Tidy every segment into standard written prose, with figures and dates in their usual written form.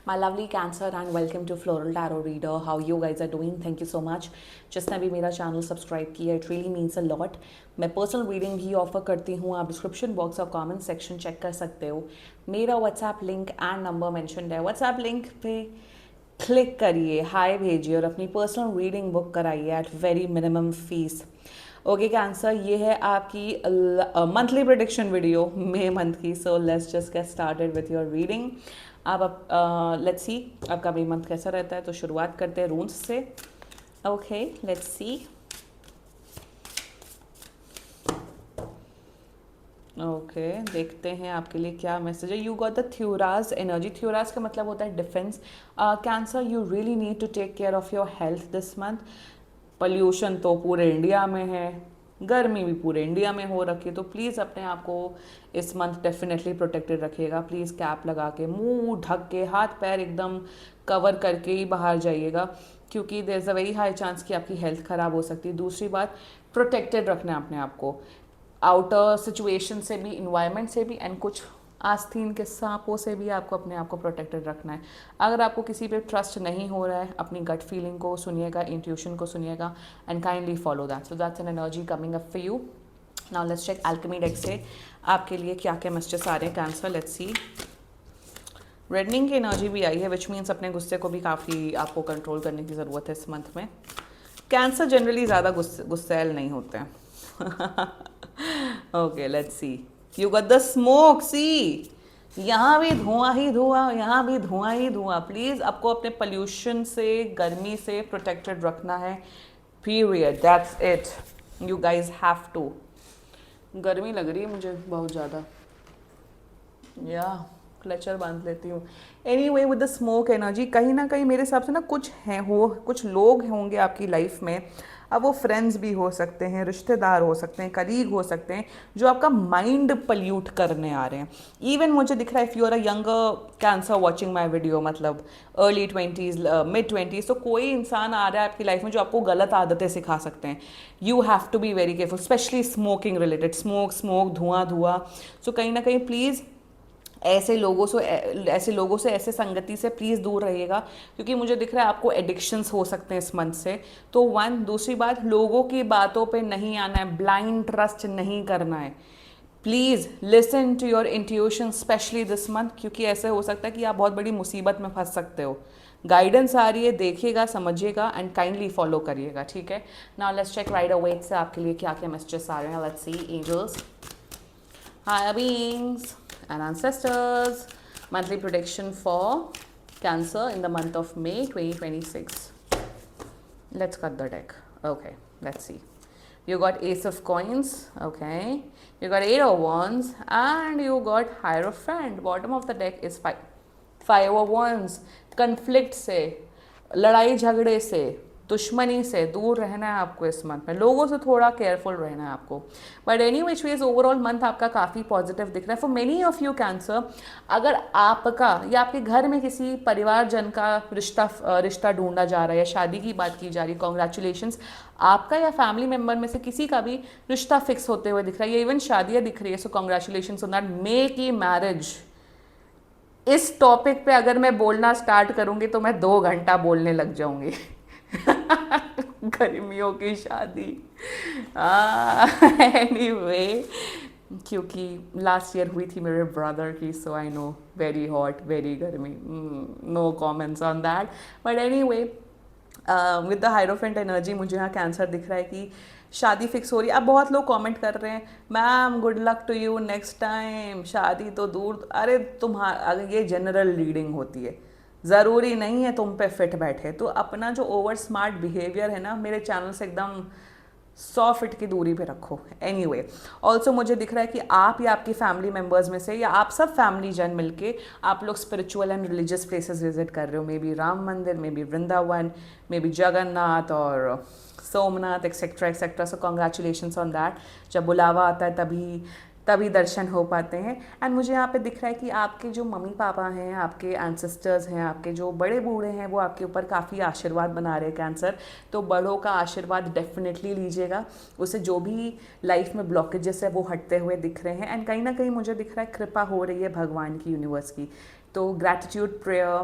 My lovely Cancer and welcome to Floral Tarot Reader. How you guys are doing? Thank you so much. जिसने भी मेरा channel subscribe किया, it really means a lot. मैं personal reading भी offer करती हूँ. आप description box और कमेंट सेक्शन चेक कर सकते हो. मेरा WhatsApp link and number mentioned है. व्हाट्सएप लिंक पे क्लिक करिए, हाय भेजिए और अपनी पर्सनल रीडिंग बुक कराइए at very minimum fees. Okay cancer, ये है आपकी monthly prediction video May month की. So let's just get started with your reading. आप लेट्स सी आपका मई मंथ कैसा रहता है. तो शुरुआत करते हैं रून्स से. Okay let's C. ओके देखते हैं आपके लिए क्या मैसेज है. यू गॉट द थ्योराज एनर्जी. थ्योराज का मतलब होता है defence. Cancer, you really need to take care of your health this month. Pollution तो पूरे इंडिया में है, गर्मी भी पूरे इंडिया में हो रखी है, तो प्लीज़ अपने आप को इस मंथ डेफिनेटली प्रोटेक्टेड रखिएगा. प्लीज़ कैप लगा के, मुंह ढक के, हाथ पैर एकदम कवर करके ही बाहर जाइएगा, क्योंकि there is a very high chance कि आपकी हेल्थ ख़राब हो सकती है. दूसरी बात, प्रोटेक्टेड रखना है अपने आप को आउटर सिचुएशन से भी, इन्वायरमेंट से भी, एंड कुछ आस्तीन के सांपों से भी आपको अपने आप को प्रोटेक्टेड रखना है. अगर आपको किसी पे ट्रस्ट नहीं हो रहा है, अपनी गट फीलिंग को सुनिएगा, इंट्यूशन को सुनिएगा and kindly follow that. So that's an energy coming up for you. Now let's check alchemy deck से आपके लिए क्या क्या मैसेजेस आ रहे हैं कैंसर. Let's see. रेडनिंग की एनर्जी भी आई है, विच मीन्स अपने गुस्से को भी काफ़ी आपको कंट्रोल करने की ज़रूरत है इस मंथ में. कैंसर जनरली ज़्यादा गुस्सैल नहीं होते हैं. Okay let's see. You got the smoke. See, यहाँ भी धुआं ही धुआं, यहाँ भी धुआं ही धुआं. प्लीज़ आपको अपने पोल्यूशन से, गर्मी से प्रोटेक्टेड रखना है. Period, that's it. You guys have to. गर्मी लग रही है मुझे बहुत ज़्यादा, या क्लचर बांध लेती हूँ. Any way, with the smoke energy, कहीं ना कहीं मेरे हिसाब से ना कुछ लोग होंगे आपकी लाइफ में. अब वो फ्रेंड्स भी हो सकते हैं, रिश्तेदार हो सकते हैं, कलीग हो सकते हैं, जो आपका माइंड पल्यूट करने आ रहे हैं. इवन मुझे दिख रहा है, if you are a younger cancer watching my video, मतलब अर्ली 20s मिड 20s, तो कोई इंसान आ रहा है आपकी लाइफ में जो आपको गलत आदतें सिखा सकते हैं. You have to be very careful, specially smoking related. Smoke, धुआं धुआं. सो कहीं ना कहीं प्लीज़ ऐसे लोगों से, ऐसे संगति से प्लीज़ दूर रहिएगा, क्योंकि मुझे दिख रहा है आपको एडिक्शंस हो सकते हैं इस मंथ से. तो दूसरी बात, लोगों की बातों पे नहीं आना है, ब्लाइंड ट्रस्ट नहीं करना है. Please listen to your intuition specially this month, क्योंकि ऐसे हो सकता है कि आप बहुत बड़ी मुसीबत में फंस सकते हो. गाइडेंस आ रही है, देखिएगा, समझिएगा एंड काइंडली फॉलो करिएगा. ठीक है. Now let's check Rider Waite से आपके लिए क्या क्या मैसेजेस आ रहे हैं. Let's see. Angels, higher beings and ancestors, monthly prediction for Cancer in the month of May 2026. Let's cut the deck. Okay, let's see. You got Ace of Coins. Okay, you got Eight of Wands and you got Hierophant. Bottom of the deck is Five of Wands. Conflict से, लड़ाई झगड़े से, दुश्मनी से दूर रहना है आपको इस मंथ में. लोगों से थोड़ा केयरफुल रहना है आपको. But any which ways overall month आपका काफ़ी पॉजिटिव दिख रहा है for many of you cancer. अगर आपका या आपके घर में किसी परिवारजन का रिश्ता ढूंढा जा रहा है या शादी की बात की जा रही है, कॉन्ग्रेचुलेशंस. आपका या फैमिली मेम्बर में से किसी का भी रिश्ता फिक्स होते हुए दिख रहा है, या इवन शादियाँ दिख रही है. सो congratulations on that. Make marriage. इस टॉपिक पे अगर मैं बोलना स्टार्ट करूंगी तो मैं 2 घंटा बोलने लग जाऊंगी. गर्मियों की शादी. एनीवे, क्योंकि लास्ट ईयर हुई थी मेरे ब्रदर की, so I know, very hot, very गर्मी. No comments on that. But anyway, with the hierophant energy मुझे यहाँ कैंसर दिख रहा है कि शादी फिक्स हो रही है. अब बहुत लोग कमेंट कर रहे हैं, ma'am good luck to you next time, शादी तो दूर. अरे तुम्हारा, ये जनरल रीडिंग होती है, ज़रूरी नहीं है तुम पे फिट बैठे. तो अपना जो ओवर स्मार्ट बिहेवियर है ना, मेरे चैनल से एकदम 100 फीट की दूरी पे रखो. एनीवे, ऑल्सो मुझे दिख रहा है कि आप या आपकी फैमिली मेम्बर्स में से, या आप सब फैमिली जन मिलके आप लोग spiritual and religious places visit कर रहे हो. May be Ram Mandir, may be Vrindavan, may be Jagannath और Somnath, etcetera etcetera. So congratulations on that. जब बुलावा आता है तभी दर्शन हो पाते हैं. एंड मुझे यहाँ पे दिख रहा है कि आपके जो मम्मी पापा हैं, आपके एंसेस्टर्स हैं, आपके जो बड़े बूढ़े हैं, वो आपके ऊपर काफ़ी आशीर्वाद बना रहे हैं कैंसर. तो बड़ों का आशीर्वाद डेफिनेटली लीजिएगा. उससे जो भी लाइफ में ब्लॉकेजेस है वो हटते हुए दिख रहे हैं. एंड कहीं ना कहीं मुझे दिख रहा है कृपा हो रही है भगवान की, यूनिवर्स की. तो ग्रैटिट्यूड, प्रेयर,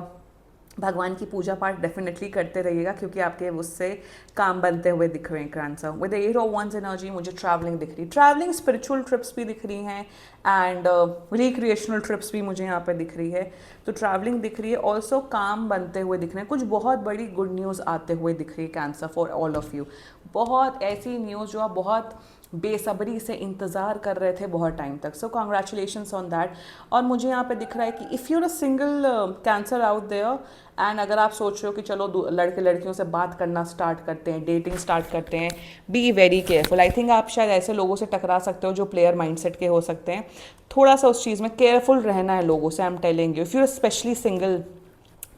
भगवान की पूजा पाठ डेफिनेटली करते रहिएगा, क्योंकि आपके उससे काम बनते हुए दिख रहे हैं cancer. With 8 of Wands energy मुझे ट्रैवलिंग दिख रही, ट्रैवलिंग स्पिरिचुअल ट्रिप्स भी दिख रही हैं, एंड रिक्रिएशनल ट्रिप्स भी मुझे यहाँ पे दिख रही है। तो ट्रैवलिंग दिख रही है, ऑल्सो काम बनते हुए दिख रहे हैं, कुछ बहुत बड़ी गुड न्यूज़ आते हुए दिख रही है cancer for all of you. बहुत ऐसी न्यूज़ जो आप बहुत बेसब्री से इंतज़ार कर रहे थे बहुत टाइम तक, सो कॉन्ग्रेचुलेशंस ऑन दैट। और मुझे यहाँ पे दिख रहा है कि if you're a single cancer out there, and अगर आप सोच रहे हो कि चलो लड़के लड़कियों से बात करना स्टार्ट करते हैं, डेटिंग स्टार्ट करते हैं, B very careful. I think आप शायद ऐसे लोगों से टकरा सकते हो जो प्लेयर माइंडसेट के हो सकते हैं। थोड़ा सा उस चीज़ में केयरफुल रहना है लोगों से, I am telling you, if you specially single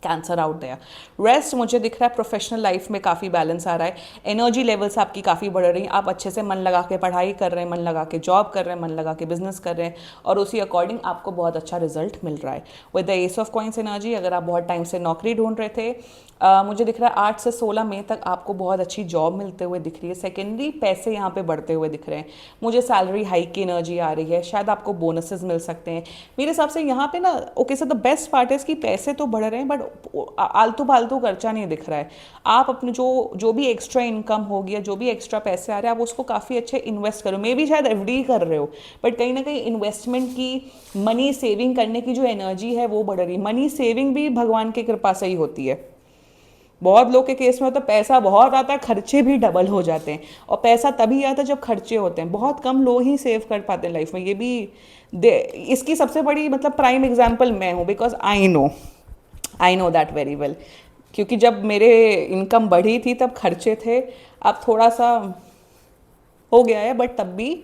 cancer out there. Rest मुझे दिख रहा है प्रोफेशनल लाइफ में काफ़ी बैलेंस आ रहा है, एनर्जी लेवल्स आपकी काफ़ी बढ़ रही हैं, आप अच्छे से मन लगा के पढ़ाई कर रहे हैं, मन लगा के जॉब कर रहे हैं, मन लगा के बिजनेस कर रहे हैं, और उसी अकॉर्डिंग आपको बहुत अच्छा रिजल्ट मिल रहा है। With the S of coins energy, अगर आप बहुत टाइम से नौकरी ढूंढ रहे थे, मुझे दिख रहा है 8 से 16 मई तक आपको बहुत अच्छी जॉब मिलते हुए दिख रही है। सेकेंडरी पैसे यहाँ पे बढ़ते हुए दिख रहे हैं, मुझे सैलरी हाइक की एनर्जी आ रही है, शायद आपको बोनसेस मिल सकते हैं मेरे हिसाब से यहाँ पे ना। Okay sir, the best part है कि पैसे तो बढ़ रहे हैं, बट आलतू फालतू खर्चा नहीं दिख रहा है। आप अपने जो भी एक्स्ट्रा इनकम होगी या जो भी एक्स्ट्रा पैसे आ रहे हैं, आप उसको काफ़ी अच्छे इन्वेस्ट करो। मे बी शायद एफडी कर रहे हो, बट कहीं ना कहीं इन्वेस्टमेंट की, मनी सेविंग करने की जो एनर्जी है वो बढ़ रही है। मनी सेविंग भी भगवान की कृपा से ही होती है। बहुत लोग के केस में तो पैसा बहुत आता है, खर्चे भी डबल हो जाते हैं, और पैसा तभी आता है जब खर्चे होते हैं। बहुत कम लोग ही सेव कर पाते हैं लाइफ में, ये भी इसकी सबसे बड़ी मतलब प्राइम एग्जांपल मैं हूँ, because I know that very well. क्योंकि जब मेरे इनकम बढ़ी थी तब खर्चे थे, अब थोड़ा सा हो गया है, बट तब भी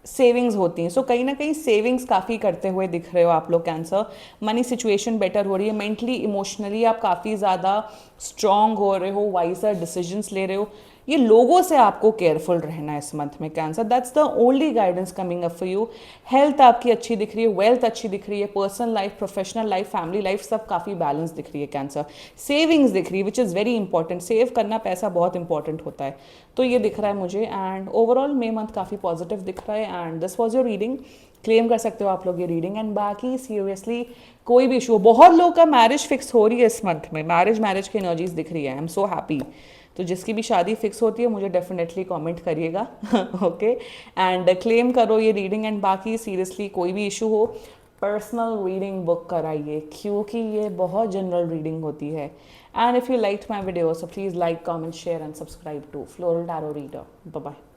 सेविंग्स होती हैं। सो कहीं ना कहीं सेविंग्स काफ़ी करते हुए दिख रहे हो आप लोग कैंसर। मनी सिचुएशन बेटर हो रही है, मेंटली इमोशनली आप काफ़ी ज़्यादा स्ट्रांग हो रहे हो, वाइजर डिसीजंस ले रहे हो। ये लोगों से आपको केयरफुल रहना है इस मंथ में cancer, that's the only guidance coming up for you. Health आपकी अच्छी दिख रही है, वेल्थ अच्छी दिख रही है, personal life, professional life, family life सब काफ़ी बैलेंस दिख रही है कैंसर। सेविंग्स दिख रही है, which is very important, save करना पैसा बहुत इंपॉर्टेंट होता है। तो ये दिख रहा है मुझे, एंड ओवरऑल मे मंथ काफ़ी पॉजिटिव दिख रहा है। And this was your reading, claim कर सकते हो आप लोग ये रीडिंग। एंड बाकी सीरियसली कोई भी इशू हो, बहुत लोग का मैरिज फिक्स हो रही है इस मंथ में, मैरिज की एनर्जीज दिख रही है, आई एम सो हैप्पी। तो जिसकी भी शादी फिक्स होती है मुझे डेफिनेटली कमेंट करिएगा, ओके, एंड क्लेम करो ये रीडिंग। एंड बाकी सीरियसली कोई भी इशू हो, पर्सनल रीडिंग बुक कराइए, क्योंकि ये बहुत जनरल रीडिंग होती है। And if you like my video, so please like, comment, share and subscribe to floral tarot reader. Bye bye.